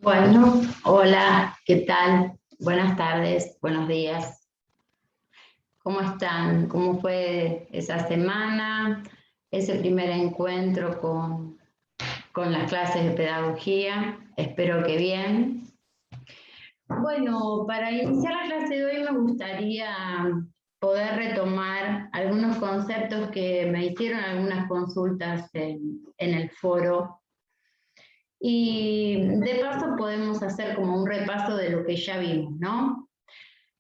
Bueno, hola, ¿qué tal? Buenas tardes, buenos días. ¿Cómo están? ¿Cómo fue esa semana? Ese primer encuentro con las clases de pedagogía. Espero que bien. Bueno, para iniciar la clase de hoy me gustaría poder retomar algunos conceptos que me hicieron algunas consultas en el foro. Y de paso podemos hacer como un repaso de lo que ya vimos, ¿no?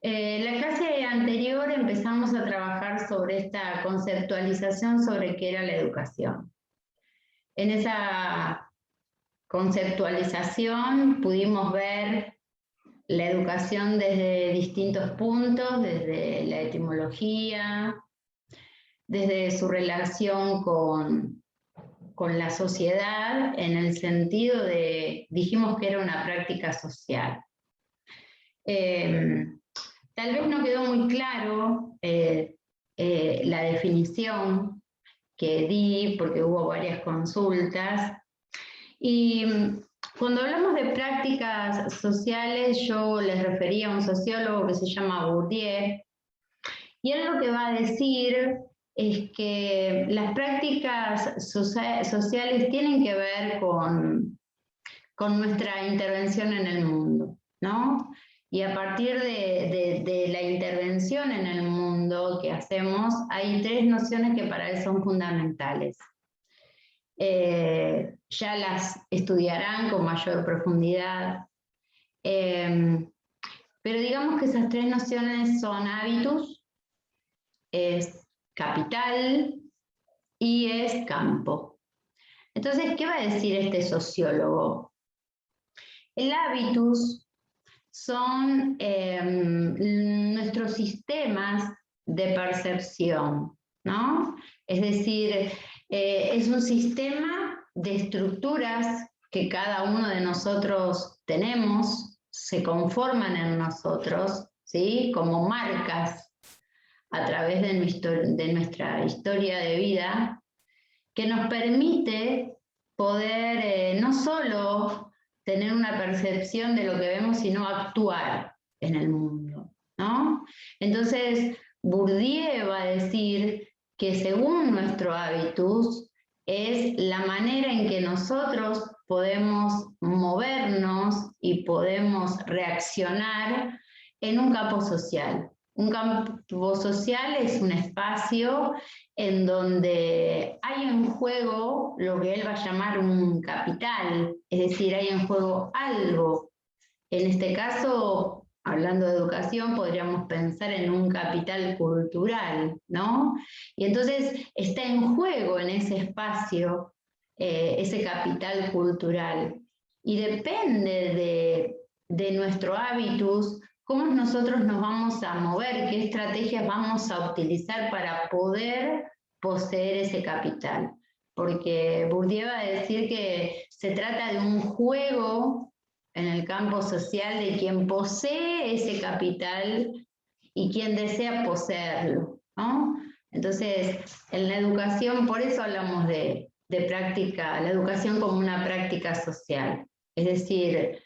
La clase anterior empezamos a trabajar sobre esta conceptualización sobre qué era la educación. En esa conceptualización pudimos ver la educación desde distintos puntos, desde la etimología, desde su relación con la sociedad, en el sentido de, dijimos que era una práctica social. Tal vez no quedó muy claro la definición que di, porque hubo varias consultas. Y cuando hablamos de prácticas sociales, yo les refería a un sociólogo que se llama Bourdieu, y él lo que va a decir es que las prácticas sociales tienen que ver con nuestra intervención en el mundo, ¿no? Y a partir de la intervención en el mundo que hacemos, hay tres nociones que para él son fundamentales. Ya las estudiarán con mayor profundidad, pero digamos que esas tres nociones son hábitus, es capital y es campo. Entonces, ¿qué va a decir este sociólogo? El hábitus son nuestros sistemas de percepción, ¿no? Es decir, es un sistema de estructuras que cada uno de nosotros tenemos, se conforman en nosotros, ¿sí? Como marcas a través de nuestra historia de vida, que nos permite poder no solo tener una percepción de lo que vemos, sino actuar en el mundo, ¿no? Entonces, Bourdieu va a decir que según nuestro hábitus, es la manera en que nosotros podemos movernos y podemos reaccionar en un campo social. Un campo social es un espacio en donde hay en juego lo que él va a llamar un capital, es decir, hay en juego algo. En este caso, hablando de educación, podríamos pensar en un capital cultural, ¿no? Y entonces está en juego en ese espacio ese capital cultural. Y depende de nuestro hábitus, cómo nosotros nos vamos a mover, qué estrategias vamos a utilizar para poder poseer ese capital. Porque Bourdieu va a decir que se trata de un juego en el campo social de quien posee ese capital y quien desea poseerlo, ¿no? Entonces, en la educación, por eso hablamos de práctica, la educación como una práctica social. Es decir,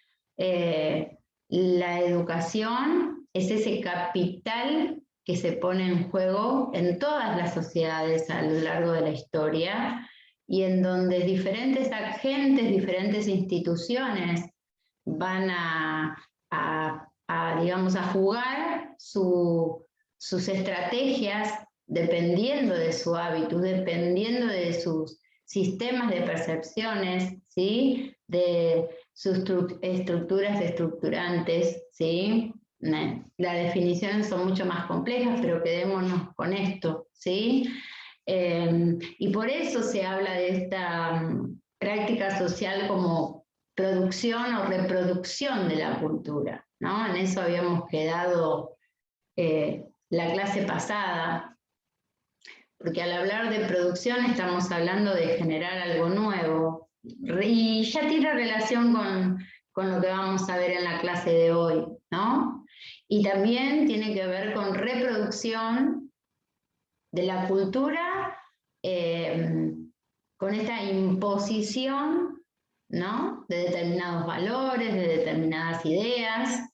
la educación es ese capital que se pone en juego en todas las sociedades a lo largo de la historia y en donde diferentes agentes, diferentes instituciones van digamos, a jugar sus estrategias dependiendo de su hábito, dependiendo de sus sistemas de percepciones, ¿sí? De sus estructuras estructurantes, ¿sí? Las definiciones son mucho más complejas, pero quedémonos con esto, ¿sí? Y por eso se habla de esta práctica social como producción o reproducción de la cultura, ¿no? En eso habíamos quedado la clase pasada, porque al hablar de producción estamos hablando de generar algo nuevo, y ya tiene relación con lo que vamos a ver en la clase de hoy, ¿no? Y también tiene que ver con reproducción de la cultura, con esta imposición ¿no? De determinados valores, de determinadas ideas,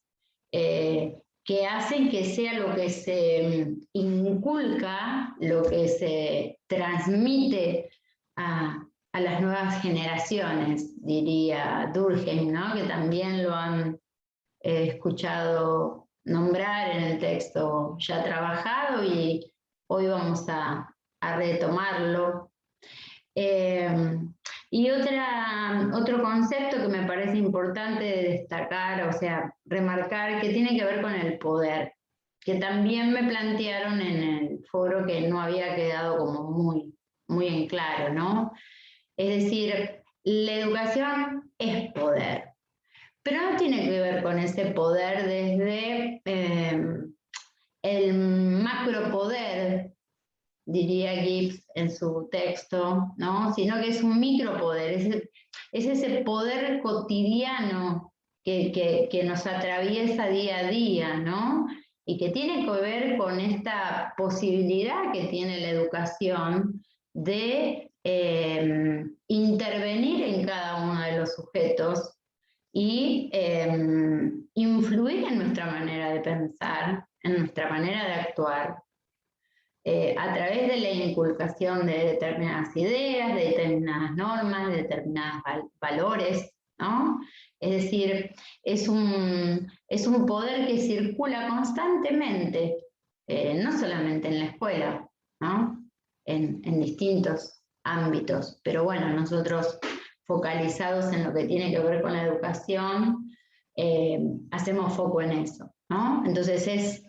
que hacen que sea lo que se inculca, lo que se transmite a las nuevas generaciones, diría Durkheim, ¿no? Que también lo han escuchado nombrar en el texto ya trabajado y hoy vamos a retomarlo. Y otro concepto que me parece importante destacar, o sea, remarcar, que tiene que ver con el poder, que también me plantearon en el foro que no había quedado como muy en claro, ¿no? Es decir, la educación es poder, pero no tiene que ver con ese poder desde el macropoder, diría Gibbs en su texto, ¿no? Sino que es un micropoder, es ese poder cotidiano que nos atraviesa día a día, ¿no? Y que tiene que ver con esta posibilidad que tiene la educación de intervenir en cada uno de los sujetos y influir en nuestra manera de pensar, en nuestra manera de actuar, a través de la inculcación de determinadas ideas, de determinadas normas, de determinados valores, ¿no? Es decir, es un poder que circula constantemente, no solamente en la escuela, ¿no? En distintos ámbitos, pero bueno, nosotros focalizados en lo que tiene que ver con la educación, hacemos foco en eso, ¿no? Entonces es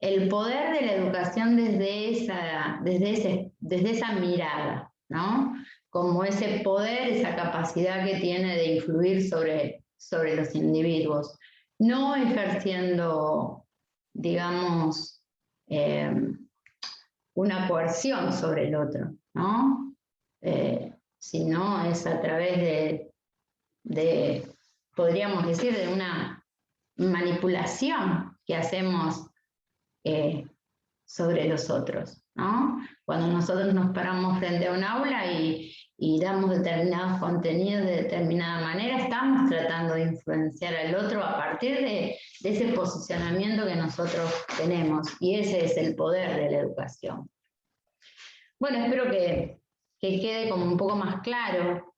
el poder de la educación desde esa mirada, ¿no? Como ese poder, esa capacidad que tiene de influir sobre los individuos, no ejerciendo, digamos, una coerción sobre el otro, ¿no? Sino es a través podríamos decir, de una manipulación que hacemos sobre los otros, ¿no? Cuando nosotros nos paramos frente a un aula y damos determinados contenidos de determinada manera, estamos tratando de influenciar al otro a partir de ese posicionamiento que nosotros tenemos, y ese es el poder de la educación. Bueno, espero que quede como un poco más claro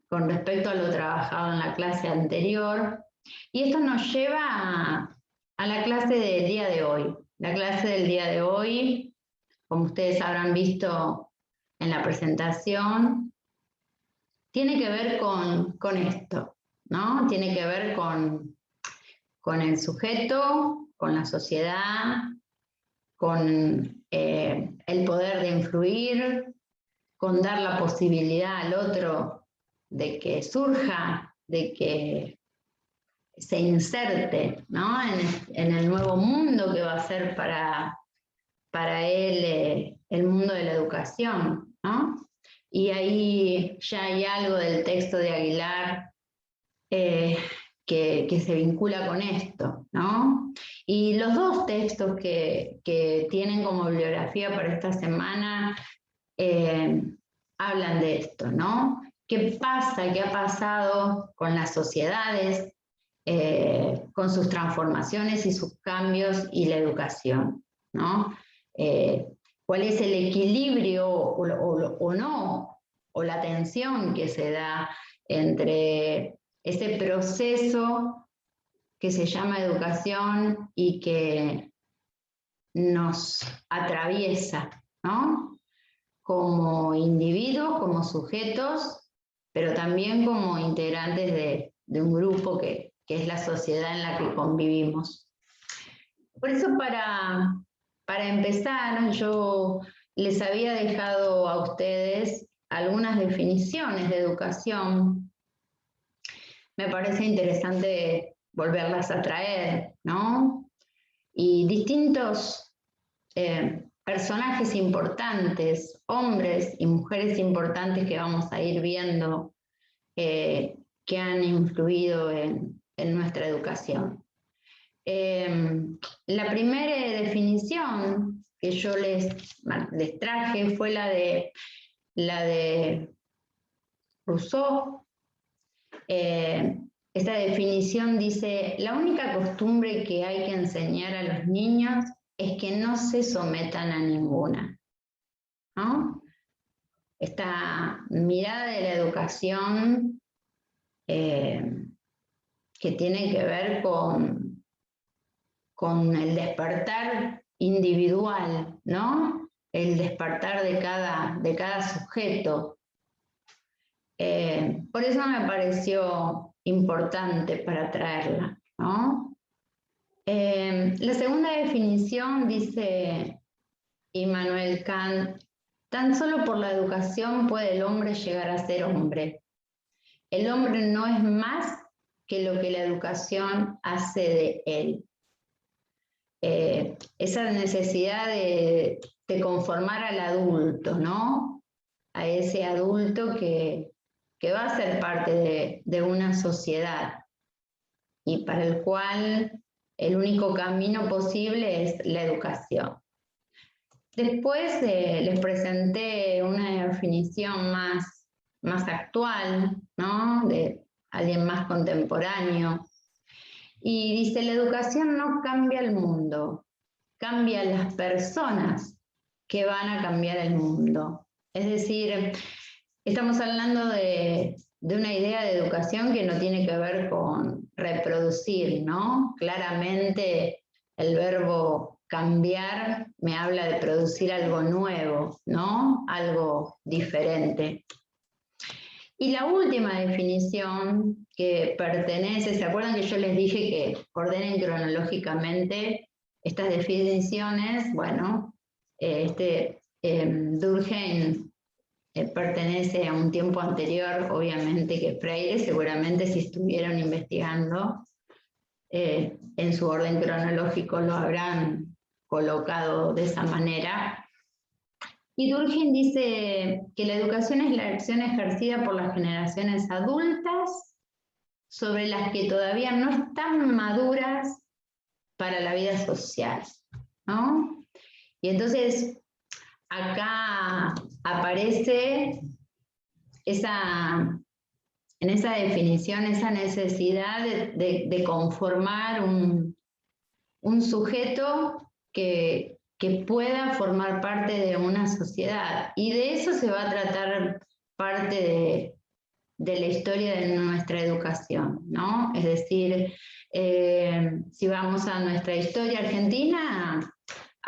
con respecto a lo trabajado en la clase anterior, y esto nos lleva a la clase del día de hoy. La clase del día de hoy, como ustedes habrán visto en la presentación, tiene que ver con esto, ¿no? Tiene que ver con el sujeto, con la sociedad, con el poder de influir, con dar la posibilidad al otro de que surja, de que se inserte, ¿no? en el nuevo mundo que va a ser para él el mundo de la educación, ¿no? Y ahí ya hay algo del texto de Aguilar que se vincula con esto, ¿no? Y los dos textos que tienen como bibliografía para esta semana hablan de esto, ¿no? ¿Qué pasa, qué ha pasado con las sociedades, con sus transformaciones y sus cambios y la educación, ¿no? ¿Cuál es el equilibrio o no, o la tensión que se da entre ese proceso que se llama educación y que nos atraviesa, ¿no? Como individuos, como sujetos, pero también como integrantes de un grupo que es la sociedad en la que convivimos. Por eso, para empezar, yo les había dejado a ustedes algunas definiciones de educación. Me parece interesante volverlas a traer, ¿no? Y distintos personajes importantes, hombres y mujeres importantes que vamos a ir viendo que han influido en nuestra educación. La primera definición que yo les traje fue la de Rousseau. Esta definición dice: la única costumbre que hay que enseñar a los niños es que no se sometan a ninguna, ¿no? Esta mirada de la educación que tiene que ver con el despertar individual, ¿no? El despertar de cada sujeto. Por eso me pareció importante para traerla, ¿no? La segunda definición dice Immanuel Kant: tan solo por la educación puede el hombre llegar a ser hombre. El hombre no es más que lo que la educación hace de él. Esa necesidad de conformar al adulto, ¿no? A ese adulto que va a ser parte de una sociedad y para el cual el único camino posible es la educación. Después les presenté una definición más actual, ¿no? De alguien más contemporáneo. Y dice: la educación no cambia el mundo, cambia las personas que van a cambiar el mundo. Es decir, estamos hablando de una idea de educación que no tiene que ver con reproducir, ¿no? Claramente el verbo cambiar me habla de producir algo nuevo, ¿no? Algo diferente. Y la última definición que pertenece, ¿se acuerdan que yo les dije que ordenen cronológicamente estas definiciones? Bueno, Durkheim pertenece a un tiempo anterior, obviamente, que Freire. Seguramente si estuvieron investigando en su orden cronológico lo habrán colocado de esa manera. Y Durkheim dice que la educación es la acción ejercida por las generaciones adultas sobre las que todavía no están maduras para la vida social, ¿no? Y entonces acá aparece en esa definición, esa necesidad de conformar un sujeto que pueda formar parte de una sociedad. Y de eso se va a tratar parte de la historia de nuestra educación, ¿no? Es decir, si vamos a nuestra historia argentina,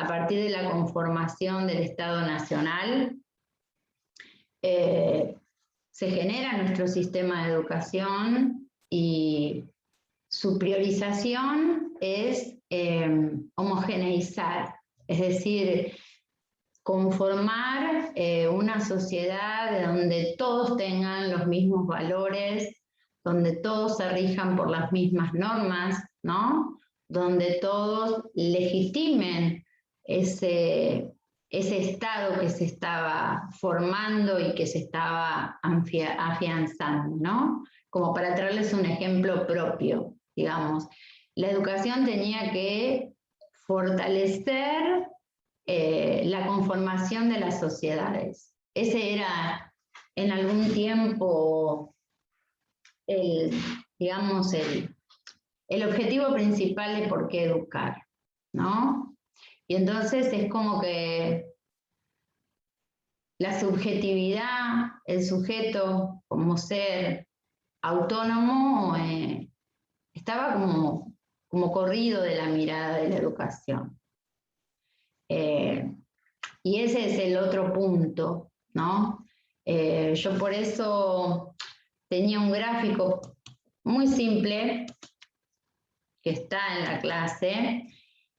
a partir de la conformación del Estado Nacional, se genera nuestro sistema de educación y su priorización es homogeneizar, es decir, conformar una sociedad donde todos tengan los mismos valores, donde todos se rijan por las mismas normas, ¿no? Donde todos legitimen ese Estado que se estaba formando y que se estaba afianzando, ¿no? Como para traerles un ejemplo propio, digamos. La educación tenía que fortalecer la conformación de las sociedades. Ese era en algún tiempo digamos, el objetivo principal de por qué educar, ¿no? Y entonces es como que la subjetividad, el sujeto como ser autónomo, estaba como corrido de la mirada de la educación. Y ese es el otro punto, ¿no? Yo por eso tenía un gráfico muy simple que está en la clase,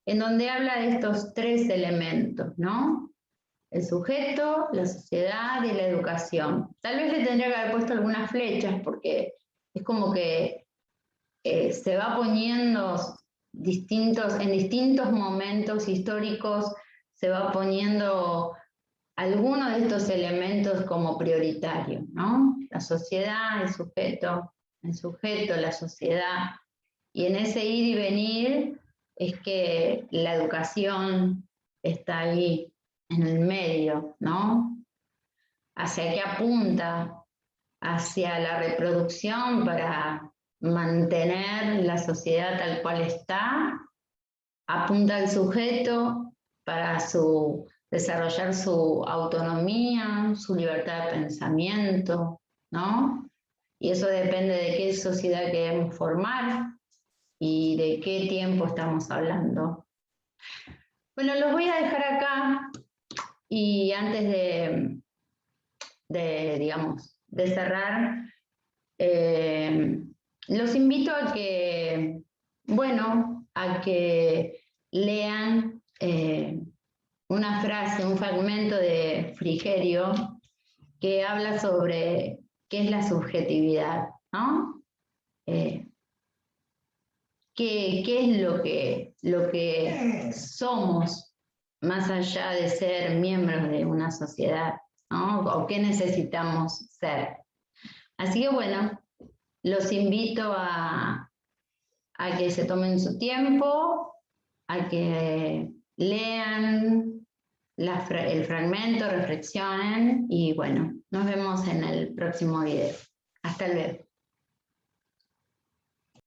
en donde habla de estos tres elementos, ¿no? El sujeto, la sociedad y la educación. Tal vez le tendría que haber puesto algunas flechas porque es como que se va poniendo en distintos momentos históricos, se va poniendo alguno de estos elementos como prioritario, ¿no? La sociedad, el sujeto, la sociedad. Y en ese ir y venir es que la educación está ahí en el medio, ¿no? ¿Hacia qué apunta hacia la reproducción para mantener la sociedad tal cual está, apunta al sujeto para desarrollar su autonomía, su libertad de pensamiento, ¿no? Y eso depende de qué sociedad queremos formar y de qué tiempo estamos hablando. Bueno, los voy a dejar acá y antes digamos, de cerrar, los invito a que, bueno, a que lean una frase, un fragmento de Frigerio que habla sobre qué es la subjetividad, ¿no? ¿Qué es lo que somos más allá de ser miembros de una sociedad, ¿no? O qué necesitamos ser. Así que bueno, los invito a que se tomen su tiempo, a que lean el fragmento, reflexionen y bueno, nos vemos en el próximo video. Hasta luego.